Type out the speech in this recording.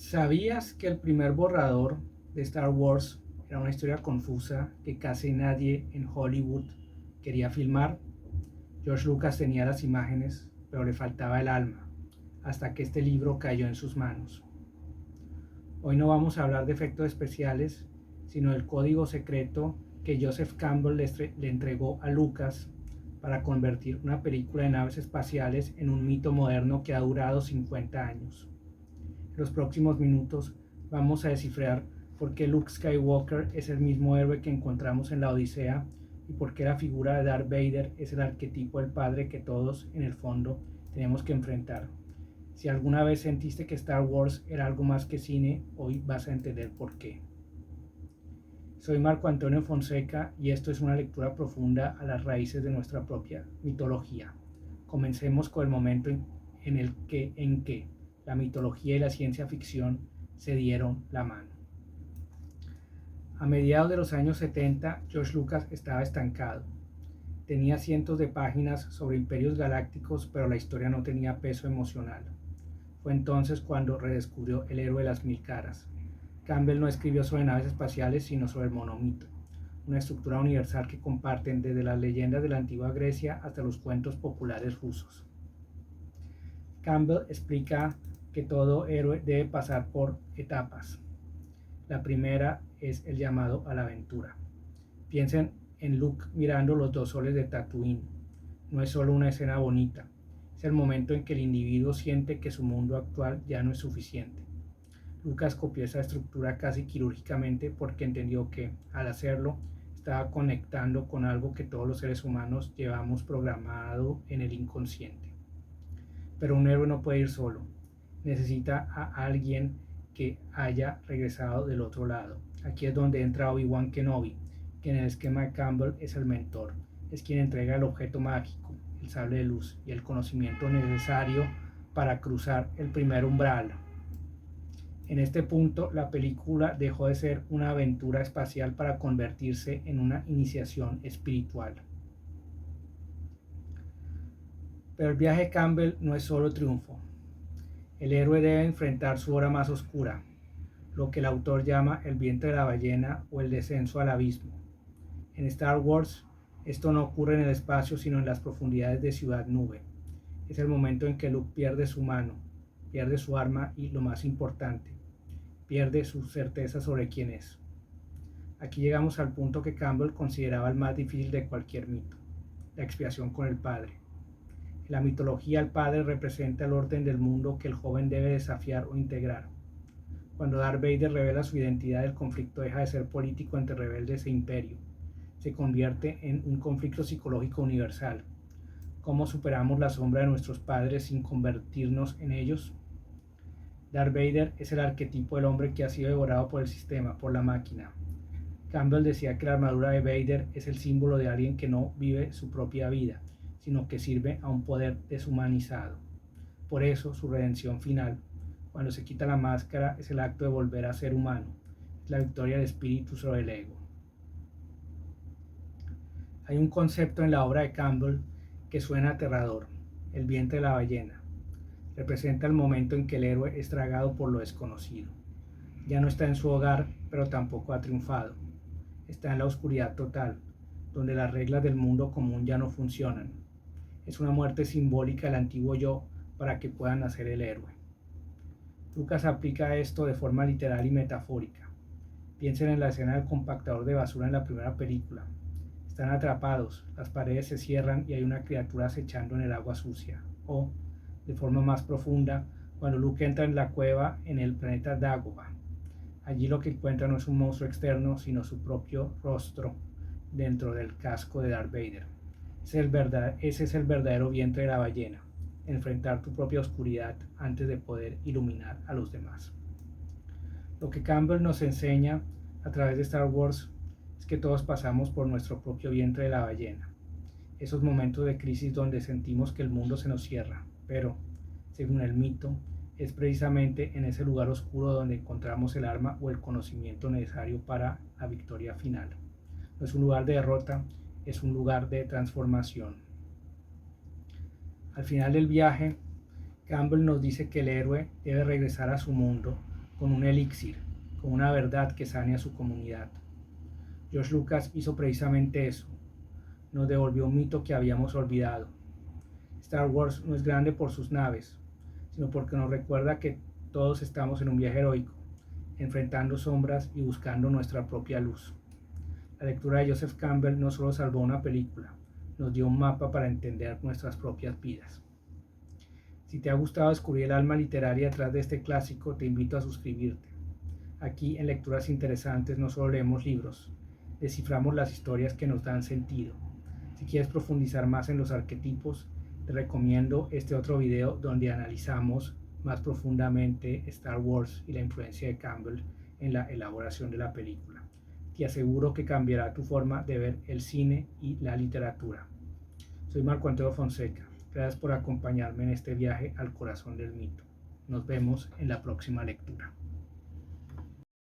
¿Sabías que el primer borrador de Star Wars era una historia confusa que casi nadie en Hollywood quería filmar? George Lucas tenía las imágenes, pero le faltaba el alma, hasta que este libro cayó en sus manos. Hoy no vamos a hablar de efectos especiales, sino del código secreto que Joseph Campbell le entregó a Lucas para convertir una película de naves espaciales en un mito moderno que ha durado 50 años. En los próximos minutos vamos a descifrar por qué Luke Skywalker es el mismo héroe que encontramos en la Odisea y por qué la figura de Darth Vader es el arquetipo del padre que todos, en el fondo, tenemos que enfrentar. Si alguna vez sentiste que Star Wars era algo más que cine, hoy vas a entender por qué. Soy Marco Antonio Fonseca y esto es una lectura profunda a las raíces de nuestra propia mitología. Comencemos con el momento en que la mitología y la ciencia ficción se dieron la mano. A mediados de los años 70, George Lucas estaba estancado. Tenía cientos de páginas sobre imperios galácticos, pero la historia no tenía peso emocional. Fue entonces cuando redescubrió El héroe de las mil caras. Campbell no escribió sobre naves espaciales, sino sobre el monomito, una estructura universal que comparten desde las leyendas de la antigua Grecia hasta los cuentos populares rusos. Campbell explica que todo héroe debe pasar por etapas. La primera es el llamado a la aventura. Piensen en Luke mirando los dos soles de Tatooine. No es solo una escena bonita, es el momento en que el individuo siente que su mundo actual ya no es suficiente. Lucas copió esa estructura casi quirúrgicamente porque entendió que, al hacerlo, estaba conectando con algo que todos los seres humanos llevamos programado en el inconsciente. Pero un héroe no puede ir solo, necesita a alguien que haya regresado del otro lado. Aquí es donde entra Obi-Wan Kenobi, que en el esquema de Campbell es el mentor, es quien entrega el objeto mágico, el sable de luz y el conocimiento necesario para cruzar el primer umbral. En este punto, la película dejó de ser una aventura espacial para convertirse en una iniciación espiritual. Pero el viaje de Campbell no es solo triunfo. El héroe debe enfrentar su hora más oscura, lo que el autor llama el vientre de la ballena o el descenso al abismo. En Star Wars, esto no ocurre en el espacio, sino en las profundidades de Ciudad Nube. Es el momento en que Luke pierde su mano, pierde su arma y, lo más importante, pierde su certeza sobre quién es. Aquí llegamos al punto que Campbell consideraba el más difícil de cualquier mito, la expiación con el padre. En la mitología, el padre representa el orden del mundo que el joven debe desafiar o integrar. Cuando Darth Vader revela su identidad, el conflicto deja de ser político entre rebeldes e imperio. Se convierte en un conflicto psicológico universal. ¿Cómo superamos la sombra de nuestros padres sin convertirnos en ellos? Darth Vader es el arquetipo del hombre que ha sido devorado por el sistema, por la máquina. Campbell decía que la armadura de Vader es el símbolo de alguien que no vive su propia vida, sino que sirve a un poder deshumanizado. Por eso, su redención final, cuando se quita la máscara, es el acto de volver a ser humano, es la victoria del espíritu sobre el ego. Hay un concepto en la obra de Campbell que suena aterrador, el vientre de la ballena. Representa el momento en que el héroe es tragado por lo desconocido. Ya no está en su hogar, pero tampoco ha triunfado. Está en la oscuridad total, donde las reglas del mundo común ya no funcionan. Es una muerte simbólica del antiguo yo para que pueda nacer el héroe. Lucas aplica esto de forma literal y metafórica. Piensen en la escena del compactador de basura en la primera película. Están atrapados, las paredes se cierran y hay una criatura acechando en el agua sucia. O, de forma más profunda, cuando Luke entra en la cueva en el planeta Dagobah. Allí lo que encuentra no es un monstruo externo, sino su propio rostro dentro del casco de Darth Vader. Ese es el verdadero vientre de la ballena, enfrentar tu propia oscuridad antes de poder iluminar a los demás. Lo que Campbell nos enseña a través de Star Wars es que todos pasamos por nuestro propio vientre de la ballena, esos momentos de crisis donde sentimos que el mundo se nos cierra, pero, según el mito, es precisamente en ese lugar oscuro donde encontramos el arma o el conocimiento necesario para la victoria final. No es un lugar de derrota, es un lugar de transformación. Al final del viaje, Campbell nos dice que el héroe debe regresar a su mundo con un elixir, con una verdad que sane a su comunidad. George Lucas hizo precisamente eso, nos devolvió un mito que habíamos olvidado. Star Wars no es grande por sus naves, sino porque nos recuerda que todos estamos en un viaje heroico, enfrentando sombras y buscando nuestra propia luz. La lectura de Joseph Campbell no solo salvó una película, nos dio un mapa para entender nuestras propias vidas. Si te ha gustado descubrir el alma literaria detrás de este clásico, te invito a suscribirte. Aquí en Lecturas Interesantes no solo leemos libros, desciframos las historias que nos dan sentido. Si quieres profundizar más en los arquetipos, te recomiendo este otro video donde analizamos más profundamente Star Wars y la influencia de Campbell en la elaboración de la película. Te aseguro que cambiará tu forma de ver el cine y la literatura. Soy Marco Antonio Fonseca. Gracias por acompañarme en este viaje al corazón del mito. Nos vemos en la próxima lectura.